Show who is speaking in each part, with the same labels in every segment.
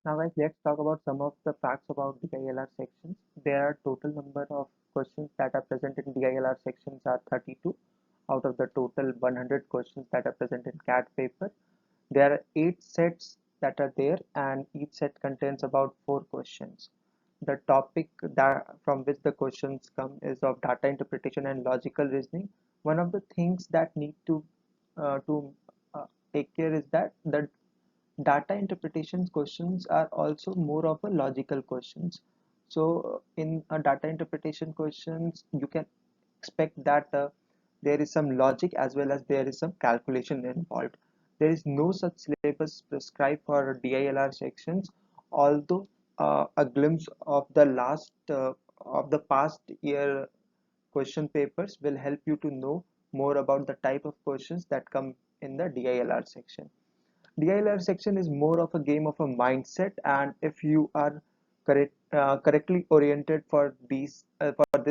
Speaker 1: Now guys, let's talk about some of the facts about DILR sections. There are total number of questions that are present in DILR sections are 32 out of the total 100 questions that are present in CAT paper. There are 8 sets that are there and each set contains about 4 questions. The topic that from which the questions come is of data interpretation and logical reasoning. One of the things that need to take care is that the data interpretation questions are also more of a logical questions. So in a data interpretation questions you can expect that there is some logic as well as there is some calculation involved. There is no such syllabus prescribed for DILR sections, although a glimpse of the past year question papers will help you to know more about the type of questions that come in the DILR section. DILR section is more of a game of a mindset, and if you are correctly oriented for this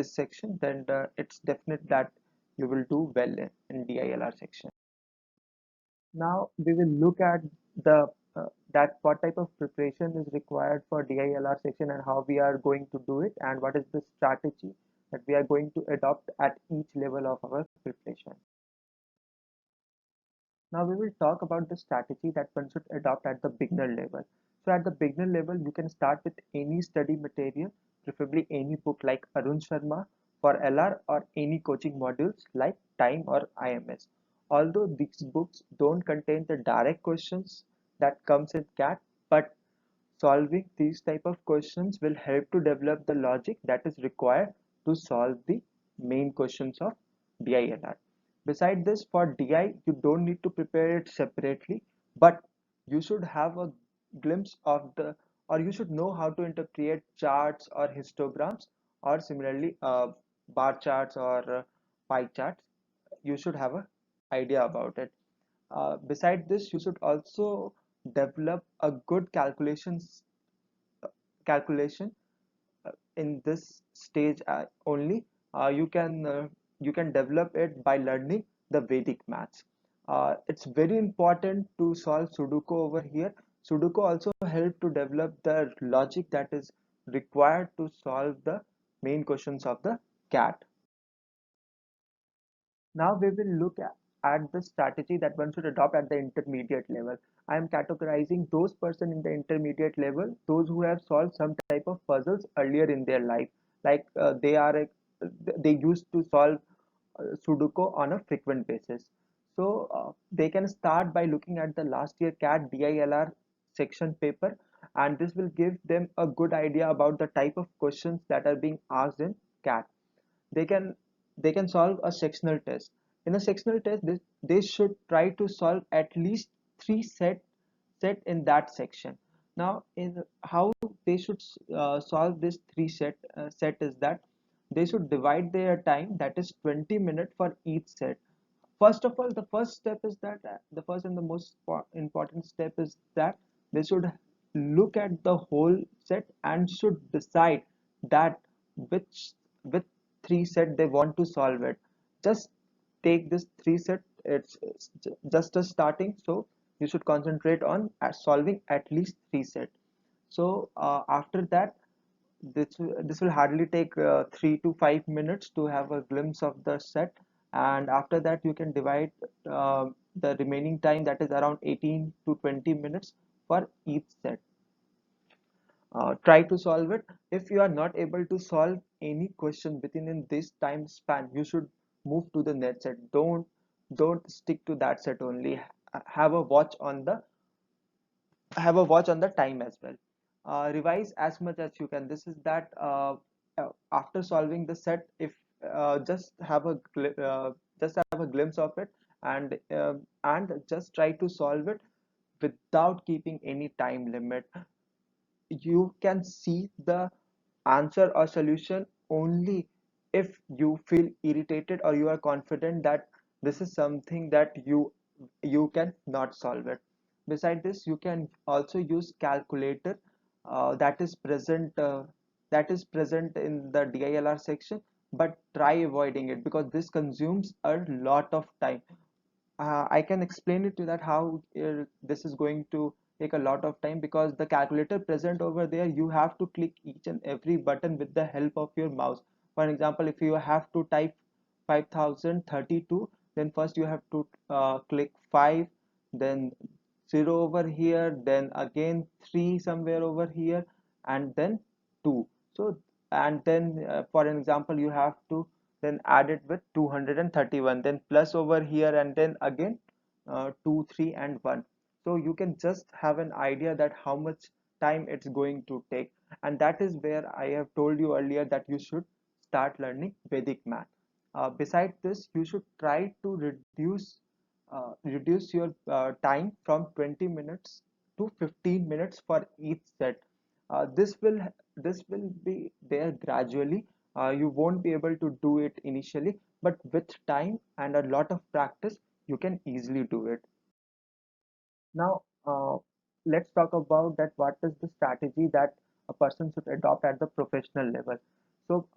Speaker 1: section, then it's definite that you will do well in DILR section. Now we will look at the that what type of preparation is required for DILR section and how we are going to do it, and what is the strategy that we are going to adopt at each level of our preparation. Now we will talk about the strategy that one should adopt at the beginner level. So at the beginner level, you can start with any study material, preferably any book like Arun Sharma for LR or any coaching modules like Time or IMS. Although these books don't contain the direct questions that comes in CAT, but solving these type of questions will help to develop the logic that is required to solve the main questions of DILR. Beside this, for DI, you don't need to prepare it separately, but you should have a glimpse of the, or you should know how to interpret charts or histograms, or similarly bar charts or pie charts. You should have an idea about it. Beside this, you should also develop a good calculation in this stage only. You can develop it by learning the Vedic maths. It's very important to solve Sudoku over here. Sudoku also help to develop the logic that is required to solve the main questions of the CAT. Now we will look at the strategy that one should adopt at the intermediate level. I am categorizing those person in the intermediate level, those who have solved some type of puzzles earlier in their life, like they used to solve Sudoku on a frequent basis. So they can start by looking at the last year CAT DILR section paper, and this will give them a good idea about the type of questions that are being asked in CAT. They can they can solve a sectional test. In a sectional test, they should try to solve at least three set in that section. Now in how they should solve this set is that they should divide their time, that is 20 minutes for each set. First of all, the first step is that the first and the most important step is that they should look at the whole set and should decide that which with three set they want to solve it. Just take this three set, it's just a starting, so you should concentrate on solving at least three set. So after that, this will hardly take 3 to 5 minutes to have a glimpse of the set, and after that you can divide the remaining time, that is around 18 to 20 minutes for each set. Try to solve it. If you are not able to solve any question within in this time span, you should move to the next set. Don't stick to that set only. Have a watch on the time as well. Revise as much as you can. This is that after solving the set, if just have a glimpse of it, and just try to solve it without keeping any time limit. You can see the answer or solution only if you feel irritated or you are confident that this is something that you can not solve it. Beside this, you can also use calculator that is present in the DILR section, but try avoiding it because this consumes a lot of time. I can explain it to that how this is going to take a lot of time, because the calculator present over there, you have to click each and every button with the help of your mouse. For example, if you have to type 5032, then first you have to click 5, then 0 over here, then again 3 somewhere over here, and then 2. So, and then for an example, you have to then add it with 231, then plus over here, and then again 2, 3, and 1. So you can just have an idea that how much time it's going to take. And that is where I have told you earlier that you should start learning Vedic math. Besides this, you should try to reduce your time from 20 minutes to 15 minutes for each set. This will be there gradually. You won't be able to do it initially, but with time and a lot of practice, you can easily do it. Now, let's talk about that. What is the strategy that a person should adopt at the professional level? So,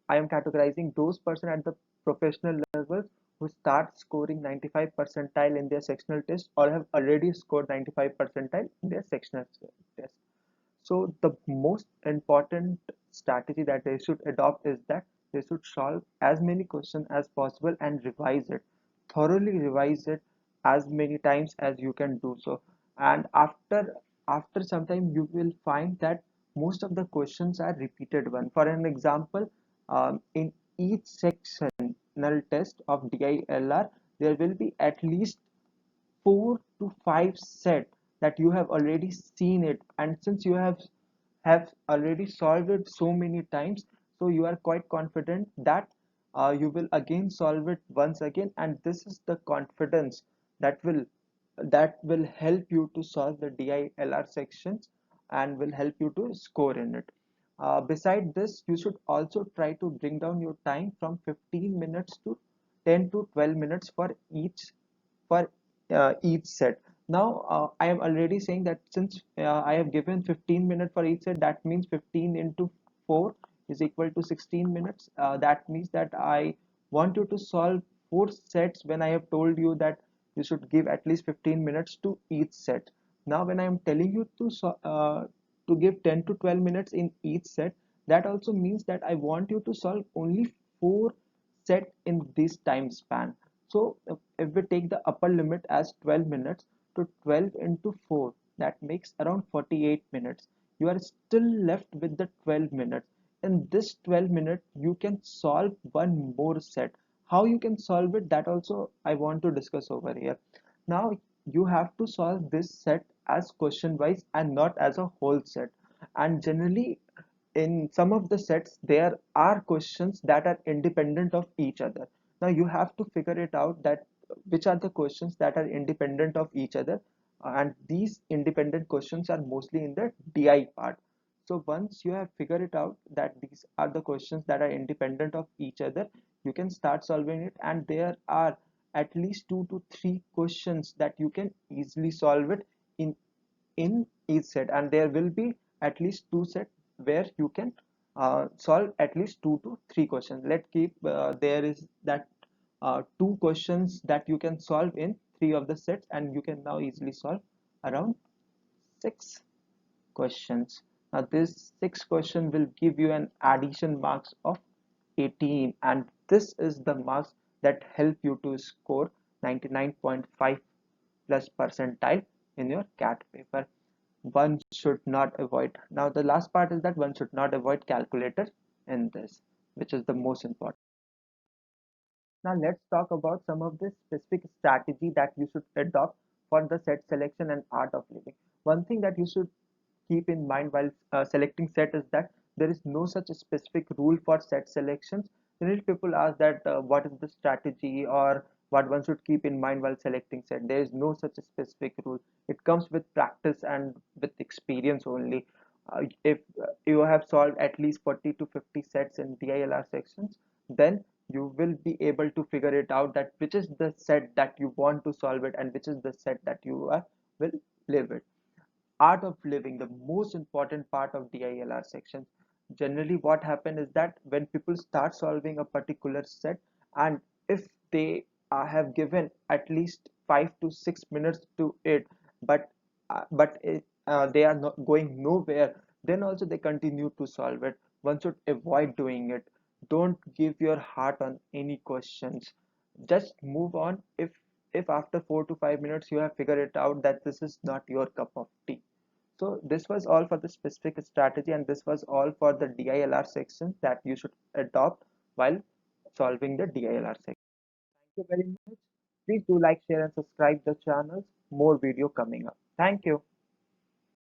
Speaker 1: I am categorizing those person at the professional level who start scoring 95 percentile in their sectional test, or have already scored 95 percentile in their sectional test. So the most important strategy that they should adopt is that they should solve as many questions as possible and revise it, thoroughly revise it as many times as you can do so. And after some time, you will find that most of the questions are repeated one. For an example, in each sectional test of DILR, there will be at least 4 to 5 set that you have already seen it, and since you have already solved it so many times, so you are quite confident that you will again solve it once again, and this is the confidence that will help you to solve the DILR sections and will help you to score in it. Beside this, you should also try to bring down your time from 15 minutes to 10 to 12 minutes for each set. Now, I am already saying that since I have given 15 minutes for each set, that means 15 into 4 is equal to 16 minutes. That means that I want you to solve 4 sets when I have told you that you should give at least 15 minutes to each set. Now, when I am telling you to give 10 to 12 minutes in each set, that also means that I want you to solve only 4 sets in this time span. So if we take the upper limit as 12 minutes, to 12 into 4, that makes around 48 minutes. You are still left with the 12 minutes. In this 12 minutes, you can solve one more set. How you can solve it, that also I want to discuss over here. Now, you have to solve this set as question wise and not as a whole set. And generally, in some of the sets, there are questions that are independent of each other. Now you have to figure it out that which are the questions that are independent of each other, and these independent questions are mostly in the DI part. So once you have figured it out that these are the questions that are independent of each other, you can start solving it, and there are at least 2 to 3 questions that you can easily solve it in each set, and there will be at least 2 sets where you can solve at least 2 to 3 questions. Let's keep there is that 2 questions that you can solve in 3 of the sets, and you can now easily solve around 6 questions. Now this 6 question will give you an addition marks of 18, and this is the marks that help you to score 99.5 plus percentile in your CAT paper. One should not avoid. Now the last part is that one should not avoid calculator in this, which is the most important. Now let's talk about some of the specific strategy that you should adopt for the set selection and art of living. One thing that you should keep in mind while selecting set is that there is no such specific rule for set selections. Generally, people ask that what is the strategy or what one should keep in mind while selecting set. There is no such specific rule. It comes with practice and with experience only. If you have solved at least 40 to 50 sets in DILR sections, then you will be able to figure it out that which is the set that you want to solve it and which is the set that you will live it. Art of living, the most important part of DILR section. Generally what happens is that when people start solving a particular set, and if they have given at least 5 to 6 minutes to it, but but they are not going nowhere, then also they continue to solve it. One should avoid doing it. Don't give your heart on any questions. Just move on. If after 4 to 5 minutes you have figured it out that this is not your cup of tea. So this was all for the specific strategy, and this was all for the DILR section that you should adopt while solving the DILR section. Thank you very much. Please do like, share, and subscribe the channel. More video coming up. Thank you.